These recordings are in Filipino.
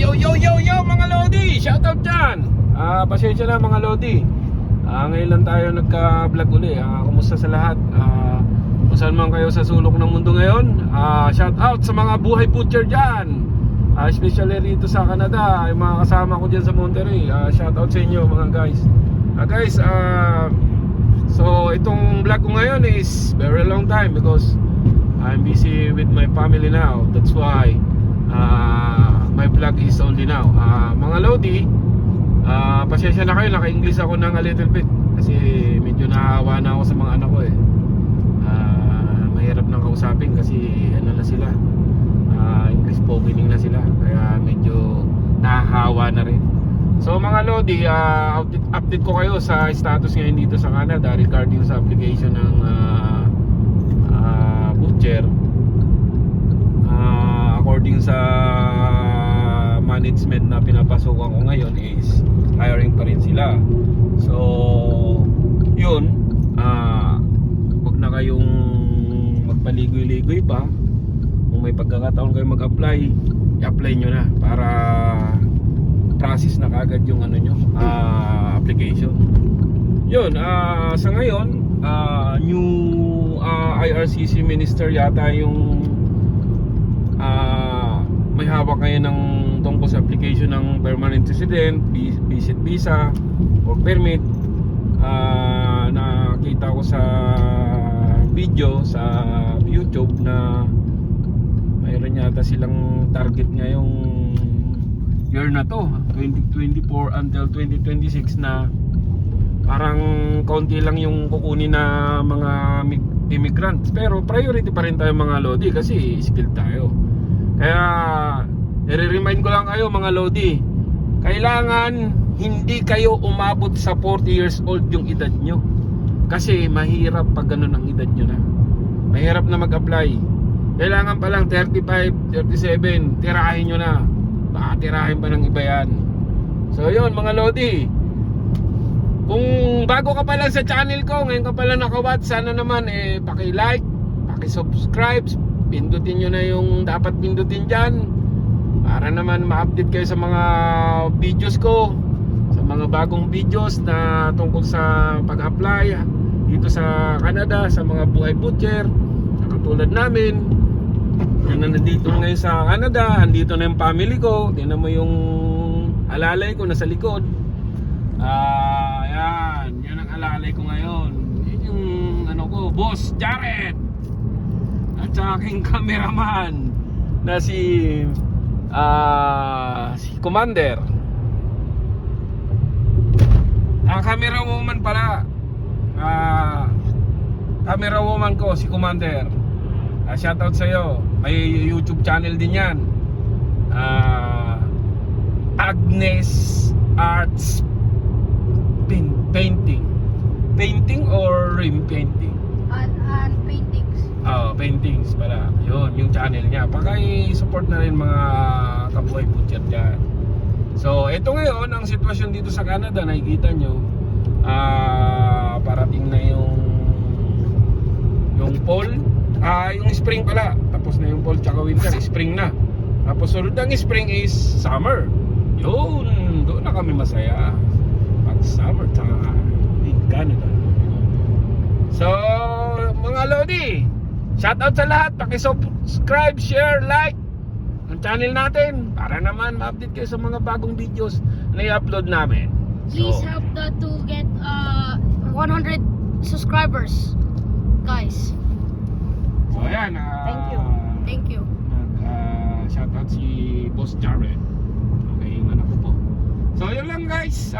Yo mga Lodi, shoutout dyan. Pasensya na mga Lodi. Ngayon lang tayo nagka-vlog uli. Kumusta sa lahat? Kung saan man kayo sa sulok ng mundo ngayon, shoutout sa mga buhay butcher dyan. Especially rito sa Canada, yung mga kasama ko dyan sa Monterey. Shoutout sa inyo mga guys. So itong vlog ko ngayon is very long time because I'm busy with my family now. That's why my vlog is only now. Mga Lodi, pasensya na kayo, naka-English ako ng a little bit kasi medyo nahawa na ako sa mga anak ko eh. Mahirap nang kausapin kasi ano na sila, English spokening na sila, kaya medyo nahahawa na rin. So mga Lodi, update ko kayo sa status ngayon dito sa Canada regarding sa application ng butcher. According sa management na pinapasukan ko ngayon is hiring pa rin sila. So yun, huwag na kayong magpaligoy-ligoy pa. Kung may pagkakataon kayo mag-apply, i-apply nyo na para process na kagad yung ano nyo, application. Yun, sa ngayon new IRCC minister yata yung may hawak ngayon ng tungkol sa application ng permanent resident, visit visa or permit. Nakita ko sa video sa YouTube na mayroon yata silang target ngayong year na to, 2024 until 2026, na parang kaunti lang yung kukunin na mga immigrants, pero priority pa rin tayo mga Lodi kasi skilled tayo. Kaya i-remind ko lang kayo mga Lodi, kailangan hindi kayo umabot sa 40 years old yung edad nyo, kasi mahirap pag ganun ang edad nyo na, mahirap na mag-apply. Kailangan pa lang 35, 37, tirahin nyo na, baka tirahin pa ng iba yan. So yun mga Lodi, kung bago ka pa lang sa channel ko, ngayon ka pa lang nakawatch, sana naman paki-like, paki-subscribe, pindutin nyo na yung dapat pindutin dyan para naman ma-update kayo sa mga videos ko, sa mga bagong videos na tungkol sa pag-apply dito sa Canada, sa mga buhay butcher na katulad namin na nandito ngayon sa Canada. Andito na yung family ko, tingnan mo yung alalay ko nasa likod. Yan ang alalay ko ngayon. Yun yung ano ko, Boss Jared, at sa aking cameraman na si Commander. Ang camera woman pala, camera woman ko si Commander. Shoutout sa'yo, may YouTube channel din yan, Agnes Arts Painting or rim painting? And paintings. Paintings pala. Yun, yung channel niya. Paki-support na rin mga kabuhay butcher dyan. So, ito ngayon, ang sitwasyon dito sa Canada, nakikita nyo, parating na yung fall. Yung spring pala. Tapos na yung fall tsaka winter. Spring na. Tapos sunod ng spring is summer. Yun, doon na kami masaya pag summer time in Canada. So, mga Lodi, shoutout sa lahat. Paki-subscribe, share, like ang channel natin para naman ma-update kayo sa mga bagong videos na i-upload namin. Please help to get 100 subscribers, guys. So ayan, Thank you. Shoutout si Boss Jared. Okay, yung anak ko po. So yun lang guys,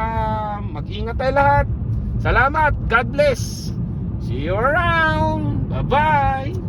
mag-ingat tayo lahat. Salamat, God bless. See you around. Bye bye.